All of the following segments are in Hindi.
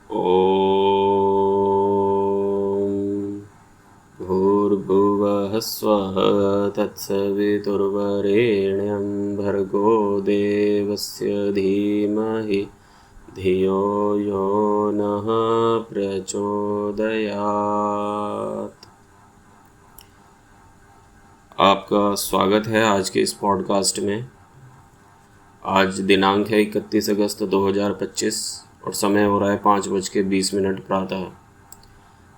ॐ भूर्भुवः स्वः तत्सवितुर्वरेण्यं भर्गो देवस्य धीमहि धियो यो नः प्रचोदयात्। आपका स्वागत है आज के इस पॉडकास्ट में। आज दिनांक है 31 अगस्त 2025 और समय हो रहा है 5:20 प्रातः।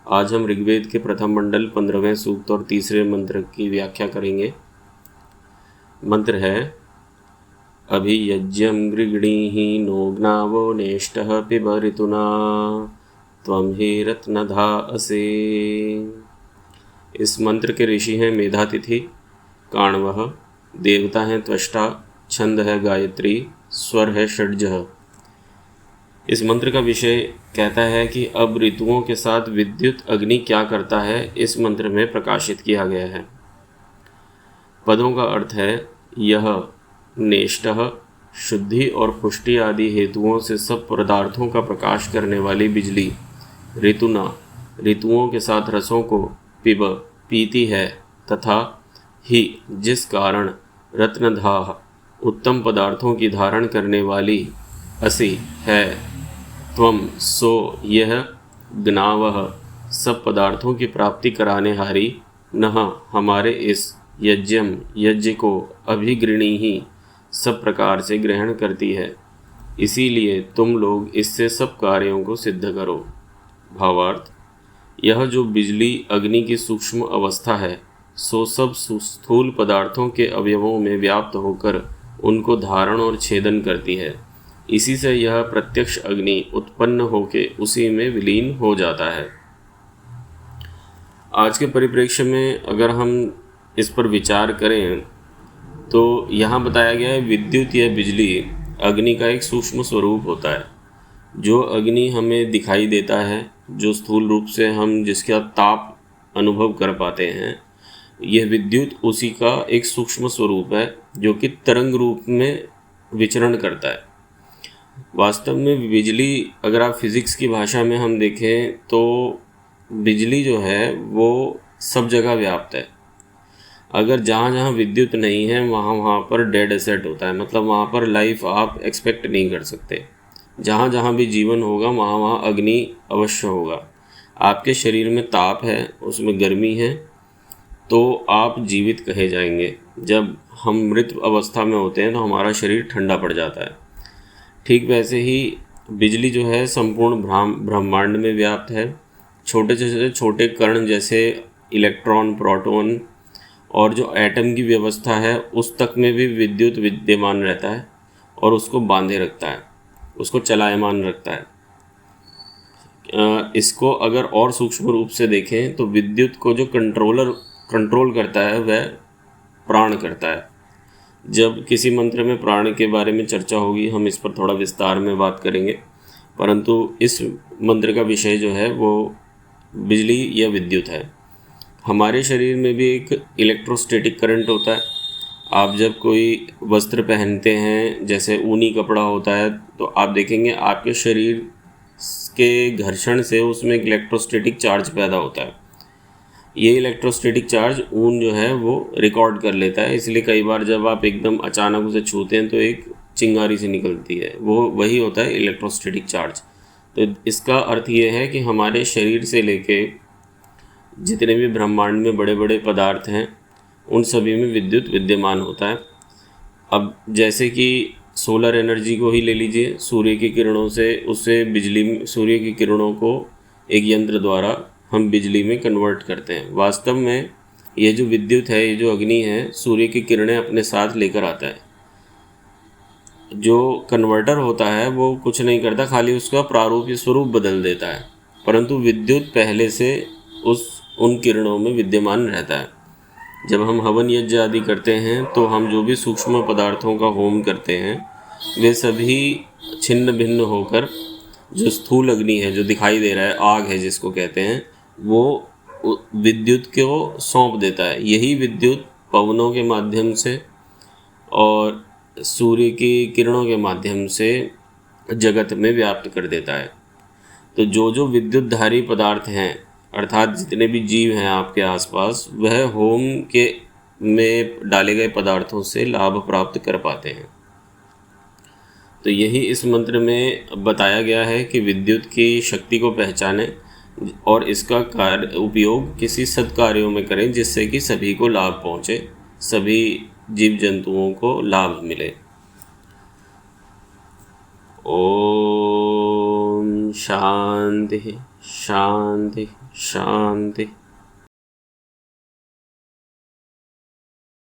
आज हम ऋग्वेद के प्रथम मंडल 15वें सूक्त और तीसरे मंत्र की व्याख्या करेंगे। मंत्र है अभियज्यं गृगणीः नोग्नावो नेष्टः पिब ऋतुना त्वं हि रत्नधा असि। इस मंत्र के ऋषि हैं मेधातिथि, काण्वः, देवता हैं त्वष्टा, छंद है गायत्री, स्वर है षड्जः। इस मंत्र का विषय कहता है कि अब ऋतुओं के साथ विद्युत अग्नि क्या करता है, इस मंत्र में प्रकाशित किया गया है। पदों का अर्थ है यह नेष्टः, शुद्धि और पुष्टि आदि हेतुओं से सब पदार्थों का प्रकाश करने वाली बिजली, ऋतुना, ऋतुओं के साथ रसों को पिब, पीती है, तथा ही, जिस कारण रत्नधाः, उत्तम पदार्थों की धारण करने वाली, असि, है, त्वम, सो, यह, ज्ञावः, सब पदार्थों की प्राप्ति कराने हारी, नः, हमारे इस यज्ञम, यज्ञ को, अभिगृणी ही, सब प्रकार से ग्रहण करती है, इसीलिए तुम लोग इससे सब कार्यों को सिद्ध करो। भावार्थ, यह जो बिजली अग्नि की सूक्ष्म अवस्था है, सो सब स्थूल पदार्थों के अवयवों में व्याप्त होकर उनको धारण और छेदन करती है। इसी से यह प्रत्यक्ष अग्नि उत्पन्न होके उसी में विलीन हो जाता है। आज के परिप्रेक्ष्य में अगर हम इस पर विचार करें तो यहाँ बताया गया है विद्युत या बिजली अग्नि का एक सूक्ष्म स्वरूप होता है। जो अग्नि हमें दिखाई देता है, जो स्थूल रूप से हम जिसका ताप अनुभव कर पाते हैं, यह विद्युत उसी का एक सूक्ष्म स्वरूप है जो कि तरंग रूप में विचरण करता है। वास्तव में बिजली, अगर आप फिज़िक्स की भाषा में हम देखें तो बिजली जो है वो सब जगह व्याप्त है। अगर जहाँ जहाँ विद्युत नहीं है वहाँ वहाँ पर डेड एसेट होता है, मतलब वहाँ पर लाइफ आप एक्सपेक्ट नहीं कर सकते। जहाँ जहाँ भी जीवन होगा वहाँ वहाँ अग्नि अवश्य होगा। आपके शरीर में ताप है, उसमें गर्मी है, तो आप जीवित कहे जाएंगे। जब हम मृत अवस्था में होते हैं तो हमारा शरीर ठंडा पड़ जाता है। ठीक वैसे ही बिजली जो है संपूर्ण ब्रह्मांड में व्याप्त है। छोटे से छोटे कण जैसे इलेक्ट्रॉन, प्रोटॉन और जो एटम की व्यवस्था है उस तक में भी विद्युत विद्यमान रहता है और उसको बांधे रखता है, उसको चलायमान रखता है। इसको अगर और सूक्ष्म रूप से देखें तो विद्युत को जो कंट्रोल करता है वह प्राण करता है। जब किसी मंत्र में प्राण के बारे में चर्चा होगी हम इस पर थोड़ा विस्तार में बात करेंगे, परंतु इस मंत्र का विषय जो है वो बिजली या विद्युत है। हमारे शरीर में भी एक इलेक्ट्रोस्टैटिक करंट होता है। आप जब कोई वस्त्र पहनते हैं, जैसे ऊनी कपड़ा होता है, तो आप देखेंगे आपके शरीर के घर्षण से उसमें एक इलेक्ट्रोस्टैटिक चार्ज पैदा होता है। ये इलेक्ट्रोस्टैटिक चार्ज ऊन जो है वो रिकॉर्ड कर लेता है, इसलिए कई बार जब आप एकदम अचानक उसे छूते हैं तो एक चिंगारी सी निकलती है, वो वही होता है इलेक्ट्रोस्टैटिक चार्ज। तो इसका अर्थ ये है कि हमारे शरीर से लेके जितने भी ब्रह्मांड में बड़े बड़े पदार्थ हैं उन सभी में विद्युत विद्यमान होता है। अब जैसे कि सोलर एनर्जी को ही ले लीजिए, सूर्य की किरणों से उससे बिजली, सूर्य की किरणों को एक यंत्र द्वारा हम बिजली में कन्वर्ट करते हैं। वास्तव में ये जो विद्युत है, ये जो अग्नि है, सूर्य की किरणें अपने साथ लेकर आता है। जो कन्वर्टर होता है वो कुछ नहीं करता, खाली उसका प्रारूप या स्वरूप बदल देता है, परंतु विद्युत पहले से उन किरणों में विद्यमान रहता है। जब हम हवन यज्ञ आदि करते हैं तो हम जो भी सूक्ष्म पदार्थों का होम करते हैं वे सभी छिन्न भिन्न होकर जो स्थूल अग्नि है, जो दिखाई दे रहा है, आग है जिसको कहते हैं, वो विद्युत को सौंप देता है। यही विद्युत पवनों के माध्यम से और सूर्य की किरणों के माध्यम से जगत में व्याप्त कर देता है। तो जो जो विद्युतधारी पदार्थ हैं, अर्थात जितने भी जीव हैं आपके आसपास, वह होम के में डाले गए पदार्थों से लाभ प्राप्त कर पाते हैं। तो यही इस मंत्र में बताया गया है कि विद्युत की शक्ति को पहचानें और इसका कार्य उपयोग किसी सत्कार्यों में करें जिससे कि सभी को लाभ पहुँचे, सभी जीव जंतुओं को लाभ मिले। ओम शांति शांति शांति।